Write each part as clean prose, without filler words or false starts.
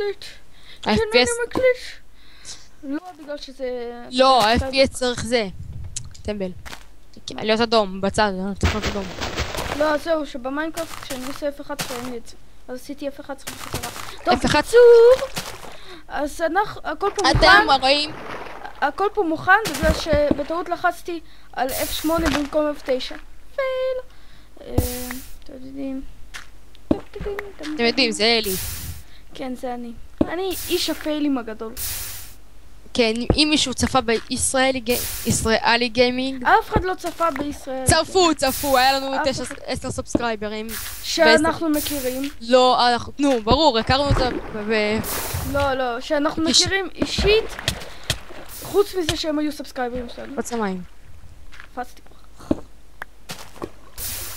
מקליט. כן, ה-FPS... אני מקליט. לא, בגלל שזה... לא, ה-FPS צריך זה. טמבל. להיות אדום, בצד, צריך להיות אדום. לא, זהו, שבמיינקראפט כשאני עושה F11 אין לי את זה. אז עשיתי F11 בחזרה. טוב, F11. אז הכל פה אתם מוכן. רואים? הכל פה מוכן בגלל שבטעות לחצתי על F8 במקום F9. פייל. אתם יודעים. אתם יודעים, זה אלי. כן, זה אני. אני איש הפיילים הגדול. כן, אם מישהו צפה בישראלי גיימינג... אף אחד לא צפה בישראל. צפו, היה לנו 10 סאבסקרייברים. שאנחנו מכירים. לא, נו, ברור, הכרנו אותה לא, שאנחנו מכירים אישית, חוץ מזה שהם היו סאבסקרייברים שלנו. בצמיים. פסתי.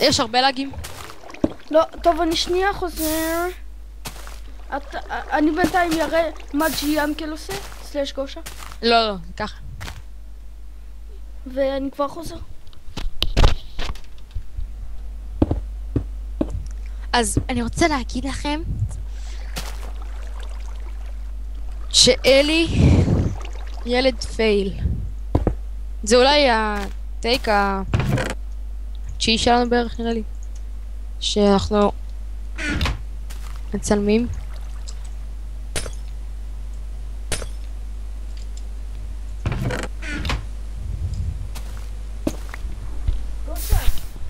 יש הרבה לגים? לא, טוב, אני שנייה חוזר. אני בינתיים יראה מה ג'יאנקל עושה, סלש גושה. לא, ככה. ואני כבר חוזר. אז אני רוצה להגיד לכם שאלי ילד פייל. זה אולי הטייק התשיעי שלנו בערך, נראה לי, שאנחנו מצלמים.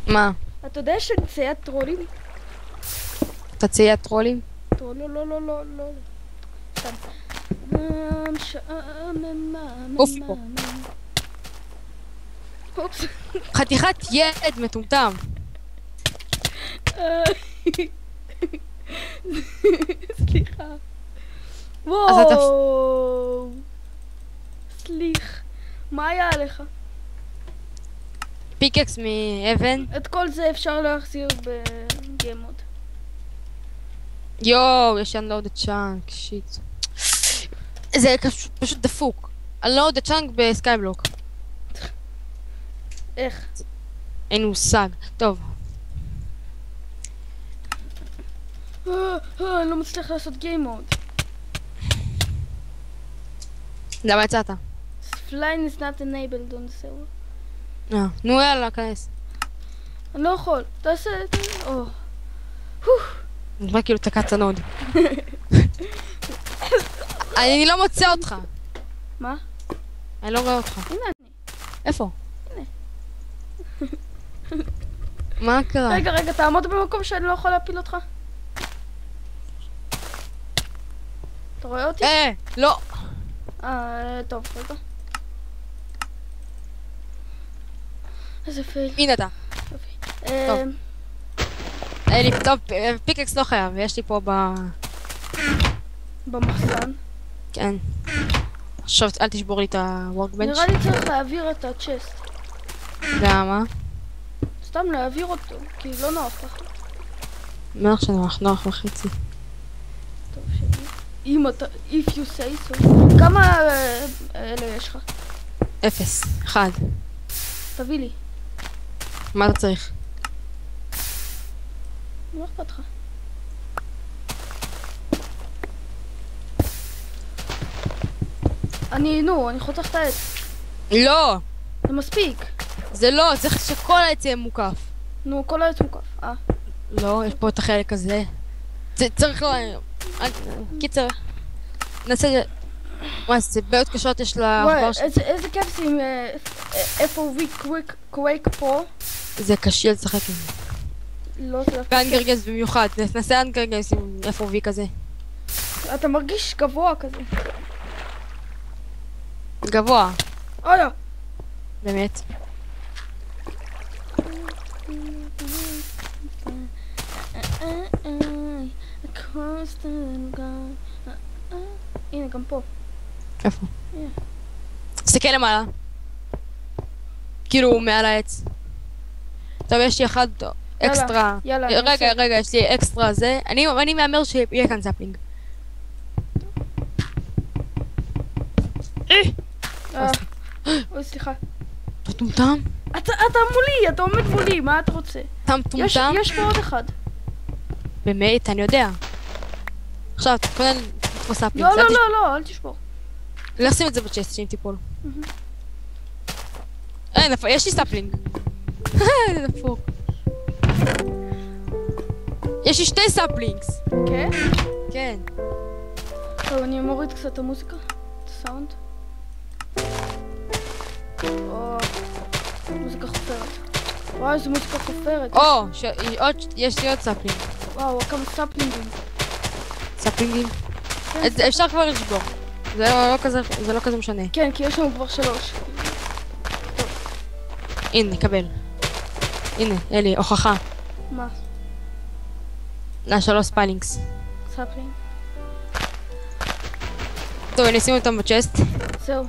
מה? אתה יודע שאני ציית טרולים? אתה ציית טרולים? לא. סתם. אוף פה. אופס. חתיכת ילד מטומטם. סליחה. אז אתה... וואו. סליח. מה היה עליך? פיקקס מאבן. את כל זה אפשר להחזיר בגיימוד. יואו, יש unload the chunk, שיט. זה פשוט דפוק. unload the chunk בסקייבלוק. איך? אין מושג. טוב. אני לא מצליח לעשות גיימוד. למה יצאת? Flying is not enabled on the server. נו יאללה, כנס. אני לא יכול. תעשה את זה. נראה כאילו תקעת נוד. אני לא מוצא אותך. מה? אני לא רואה אותך. הנה אני. איפה? הנה. מה קרה? רגע, תעמוד במקום שאני לא יכול להפיל אותך. אתה רואה אותי? לא. טוב, רגע. איזה פייל. הנה אתה. טוב, פיקקס לא חייב, יש לי פה במחסן. כן. עכשיו אל תשבור לי את הוורקבנץ'. נראה לי צריך להעביר את הצ'סט. למה? סתם להעביר אותו, כי לא נוח לך. נוח שנוח, נוח וחצי. טוב שלי. אם אתה, if you say so. כמה אלה יש לך? 0, 1. תביא לי. מה אתה צריך? לא אכפת לך. אני חותך את העץ. לא! זה מספיק. זה לא, צריך שכל העץ יהיה מוקף. נו, כל העץ מוקף. לא, יש פה את החלק הזה. צריך לא... קיצר. נעשה את זה... מה זה, בעיות קשות יש לה... וואי, איזה כיף זה עם FOV Quake פה. זה קשה לשחק עם זה. לא, זה... ואנגרגס במיוחד, נעשה אנגרגס עם FOV כזה. אתה מרגיש גבוה כזה. גבוה. אוי! באמת. הנה, גם פה. איפה? תסתכל למעלה. כאילו מעל העץ. טוב, יש לי אחד אקסטרה. רגע, יש לי אקסטרה זה. אני מאמר שיהיה כאן זאפלינג. אוי, סליחה. אתה טומטם? אתה מולי, אתה עומד מולי, מה אתה רוצה? אתה טומטם? יש פה עוד אחד. באמת, אני יודע. עכשיו, תתכונן פה סאפלינג. לא, אל תשבור. לך שים את זה בצ'סט, שאם תיפול. יש לי סאפלינג. זה דפוק. יש לי 2 סאפלינגס. כן? כן. טוב, אני מוריד קצת את המוזיקה, את הסאונד. מוזיקה חופרת. וואי, איזה מוזיקה חופרת. יש לי עוד סאפלינג. וואו, כמה סאפלינגים. סאפלינגים? אפשר כבר לשבור. זה לא כזה משנה. כן, כי יש לנו כבר 3. הנה, קבל. הנה, אלי, הוכחה. מה? 3 ספיילינגס. סאפלינג. טוב, אני אשים אותם בצ'סט. זהו,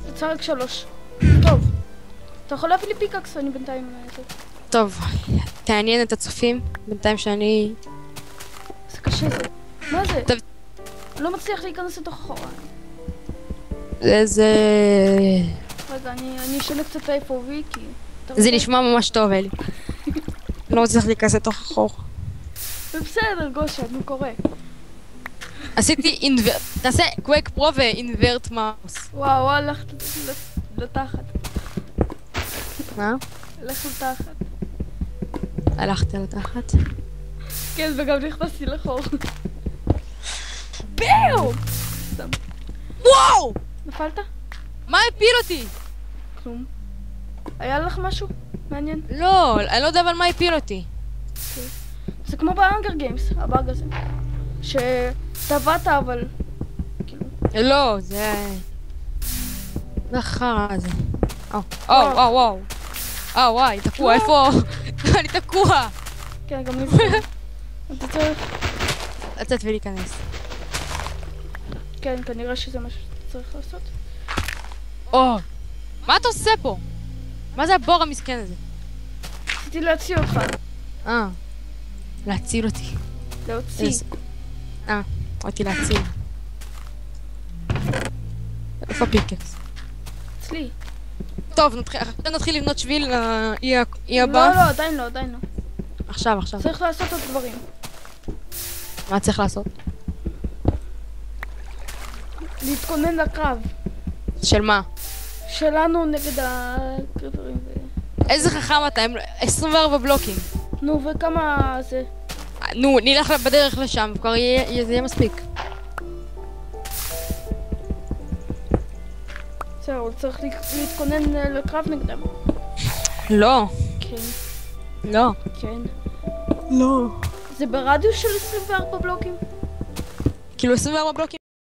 יצא רק 3. טוב. אתה יכול להביא לי פיקאקס, אני בינתיים... טוב, תעניין את הצופים, בינתיים שאני... זה קשה זה. מה זה? אני לא מצליח להיכנס לתוך החורה. זה... רגע, אני אשנה קצת את ה-FOV כי... זה נשמע ממש טוב, אלי. לא מצליח להיכנס לתוך החור. זה בסדר, גושה, אני קורא. עשיתי אינברט... תעשה קווייק פרו ואינברט מאוס. וואו, הלכת לתחת. מה? הלך לתחת. הלכת לתחת? כן, וגם נכנסתי לחור. ביו! סתם. וואו! נפלת? מה הפיל אותי? כלום. היה לך משהו? מעניין? לא, אני לא יודע אבל מה הפיל אותי. זה כמו בהאנגר גיימס, הבאג הזה. שטבעת אבל... לא, זה... זה החרא הזה. וואו. וואי, תקוע, איפה? אני תקוע. כן, גם לי זה. אתה צריך... לצאת ולהיכנס. כן, כנראה שזה מה שאתה צריך לעשות. מה אתה עושה פה? מה זה הבור המסכן הזה? רציתי להציל אותך. להציל אותי. להוציא. אותי להציל. איפה הפיקקס? אצלי. טוב, נתחיל לבנות שביל לאי הבא. לא, עדיין לא. עכשיו. צריך לעשות עוד דברים. מה צריך לעשות? להתכונן לקרב. של מה? שלנו נגד הקריפרים. איזה חכם אתה, הם 24 בלוקים. נו, וכמה זה? נו, נלך בדרך לשם, כבר זה יהיה מספיק. זהו, צריך להתכונן לקרב נגדם. לא. כן. לא. כן. לא. זה ברדיוס של 24 בלוקים? כאילו 24 בלוקים?